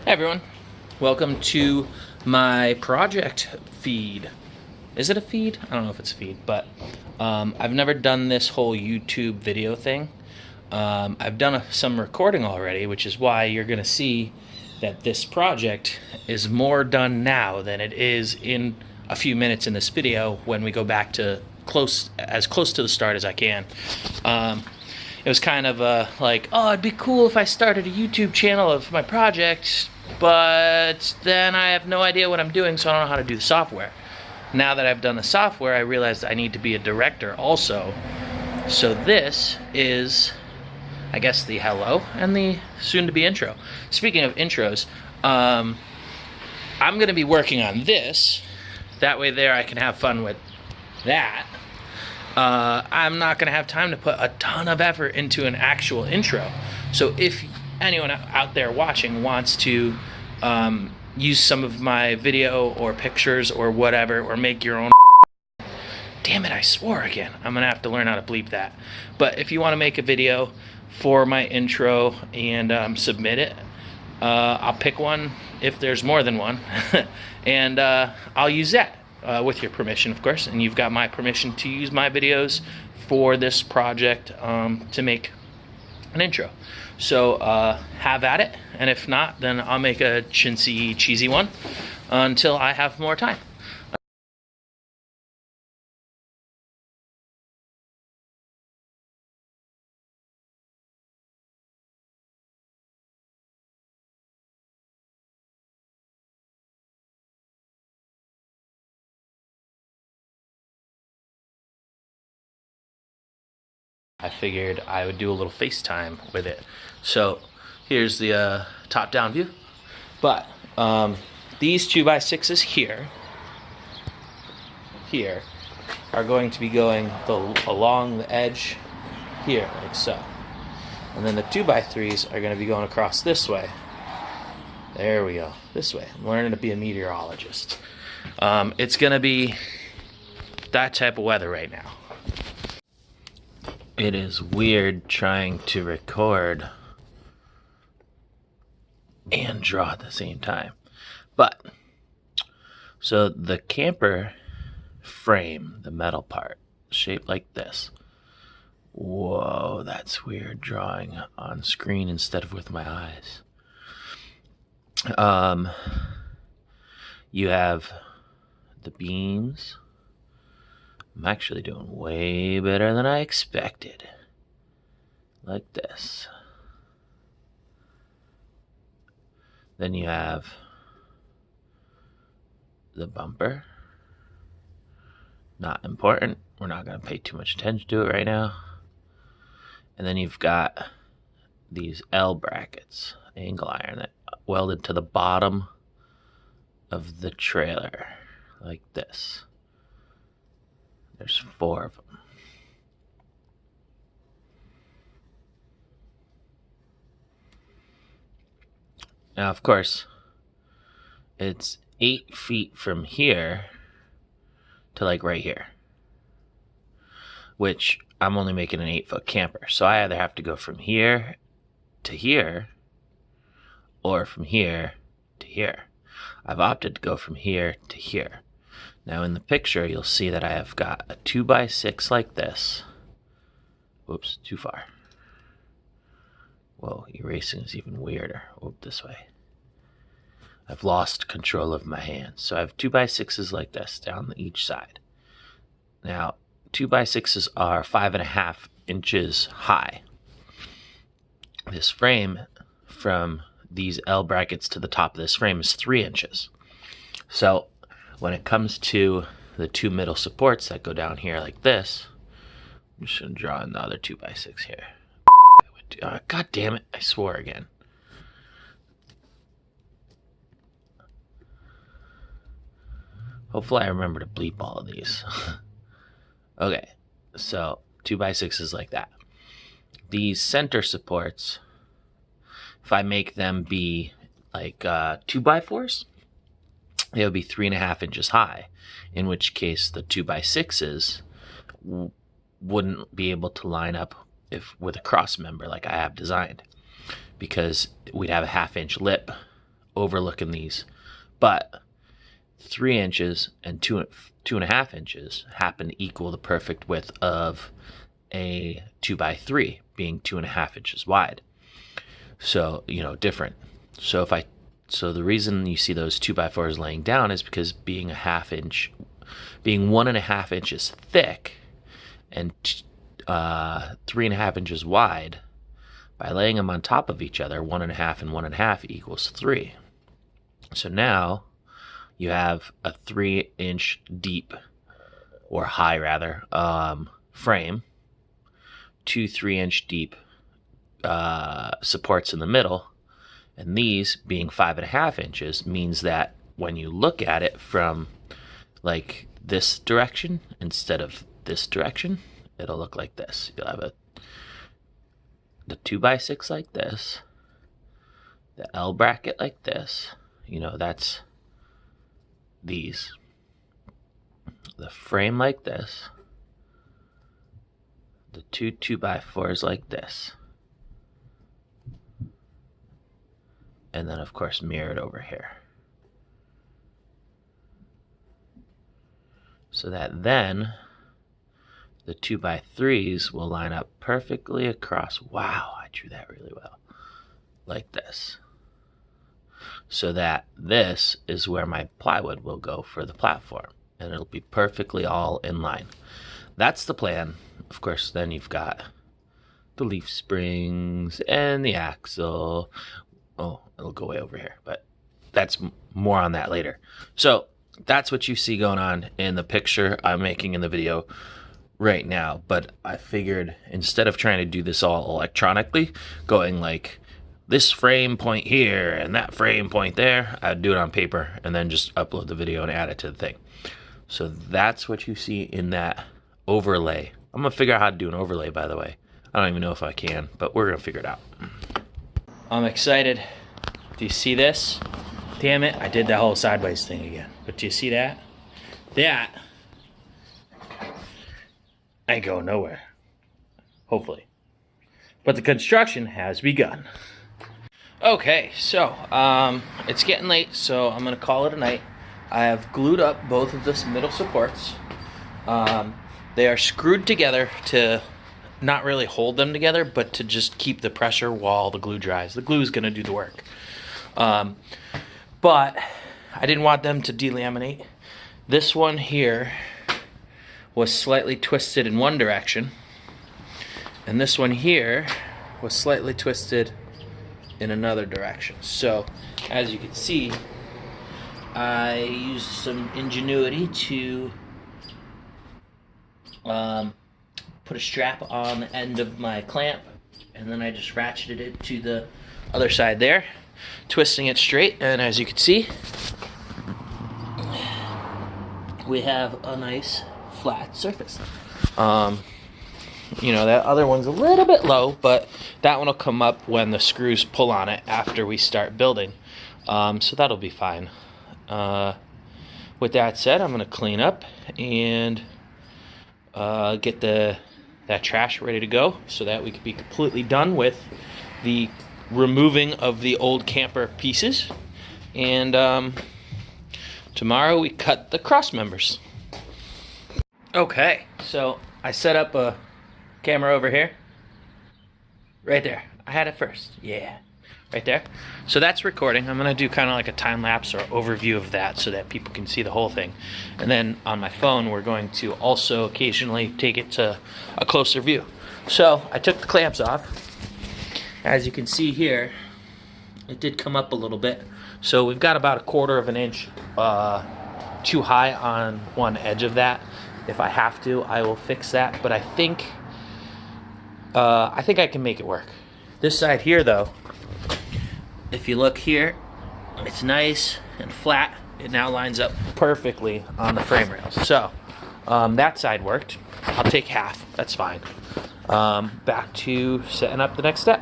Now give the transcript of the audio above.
Hey everyone, welcome to my project feed. Is it a feed? I don't know if it's a feed, but I've never done this whole YouTube video thing. I've done some recording already, which is why you're going to see that this project is more done now than it is in a few minutes in this video when we go back to as close to the start as I can. It was kind of like, oh, it'd be cool if I started a YouTube channel of my project, but then I have no idea what I'm doing, so I don't know how to do the software. Now that I've done the software, I realized I need to be a director also. So this is, I guess, the hello and the soon-to-be intro. Speaking of intros, I'm going to be working on this. That way there I can have fun with that. I'm not going to have time to put a ton of effort into an actual intro. So if anyone out there watching wants to use some of my video or pictures or whatever, or make your own... Damn it, I swore again. I'm going to have to learn how to bleep that. But if you want to make a video for my intro and submit it, I'll pick one if there's more than one. And I'll use that. With your permission, of course, and you've got my permission to use my videos for this project to make an intro. So have at it, and if not, then I'll make a chintzy, cheesy one until I have more time. I figured I would do a little FaceTime with it. So here's the top-down view. But these 2x6s here are going to be going along the edge here, like so. And then the 2x3s are going to be going across this way. There we go, this way. I'm learning to be a meteorologist. It's going to be that type of weather right now. It is weird trying to record and draw at the same time. But, so the camper frame, the metal part, shaped like this. Whoa, that's weird drawing on screen instead of with my eyes. You have the beams. I'm actually doing way better than I expected. Like this. Then you have the bumper. Not important. We're not going to pay too much attention to it right now. And then you've got these L brackets, angle iron, that welded to the bottom of the trailer. Like this. There's 4 of them. Now, of course, it's 8 feet from here to like right here, which I'm only making an 8-foot camper. So I either have to go from here to here or from here to here. I've opted to go from here to here. Now in the picture, you'll see that I have got a 2x6 like this. Whoops, too far. Whoa, erasing is even weirder. Whoop, this way. I've lost control of my hands. So I have 2x6s like this down each side. Now, 2x6s are 5.5 inches high. This frame, from these L brackets to the top of this frame, is 3 inches. So when it comes to the 2 middle supports that go down here like this, I'm just going to draw another 2x6 here. God damn it, I swore again. Hopefully I remember to bleep all of these. Okay, so 2x6s like that. These center supports, if I make them be like 2x4s, it would be 3.5 inches high, in which case the 2x6s wouldn't be able to line up with a cross member like I have designed, because we'd have a 1/2 inch lip overlooking these. But 3 inches and 2.5 inches happen to equal the perfect width of a 2x3, being 2.5 inches wide. So, different. So the reason you see those 2x4s laying down is because being 1.5 inches thick and 3.5 inches wide, by laying them on top of each other, 1.5 and 1.5 equals 3. So now you have a 3-inch deep, or high rather, frame, 2 3-inch deep supports in the middle, and these being 5.5 inches means that when you look at it from like this direction instead of this direction, it'll look like this. You'll have the 2x6 like this, the L bracket like this. That's these. The frame like this. The 2x4s like this. And then, of course, mirrored over here. So that then the 2x3s will line up perfectly across. Wow, I drew that really well. Like this. So that this is where my plywood will go for the platform. And it'll be perfectly all in line. That's the plan. Of course, then you've got the leaf springs and the axle. Oh, it'll go way over here, but that's more on that later. So that's what you see going on in the picture I'm making in the video right now. But I figured instead of trying to do this all electronically, going like this frame point here and that frame point there, I'd do it on paper and then just upload the video and add it to the thing. So that's what you see in that overlay. I'm gonna figure out how to do an overlay, by the way. I don't even know if I can, but we're gonna figure it out. I'm excited. Do you see this? Damn it, I did that whole sideways thing again. But do you see that? That ain't going nowhere. Hopefully. But the construction has begun. Okay, so it's getting late, so I'm gonna call it a night. I have glued up both of the middle supports. They are screwed together to not really hold them together, but to just keep the pressure while the glue dries. The glue is going to do the work. But I didn't want them to delaminate. This one here was slightly twisted in one direction, and this one here was slightly twisted in another direction. So, as you can see, I used some ingenuity to put a strap on the end of my clamp, and then I just ratcheted it to the other side there, twisting it straight, and as you can see, we have a nice flat surface. That other one's a little bit low, but that one will come up when the screws pull on it after we start building, so that'll be fine. With that said, I'm going to clean up and get that trash ready to go so that we can be completely done with the removing of the old camper pieces. And tomorrow we cut the cross members. Okay, so I set up a camera over here. Right there. I had it first. Yeah. Right there. So that's recording. I'm going to do kind of like a time lapse or overview of that so that people can see the whole thing. And then on my phone, we're going to also occasionally take it to a closer view. So I took the clamps off. As you can see here, it did come up a little bit. So we've got about 1/4 of an inch too high on one edge of that. If I have to, I will fix that. But I think I can make it work. This side here, though, if you look here, it's nice and flat. It now lines up perfectly on the frame rails. So that side worked. I'll take half. That's fine. Back to setting up the next step.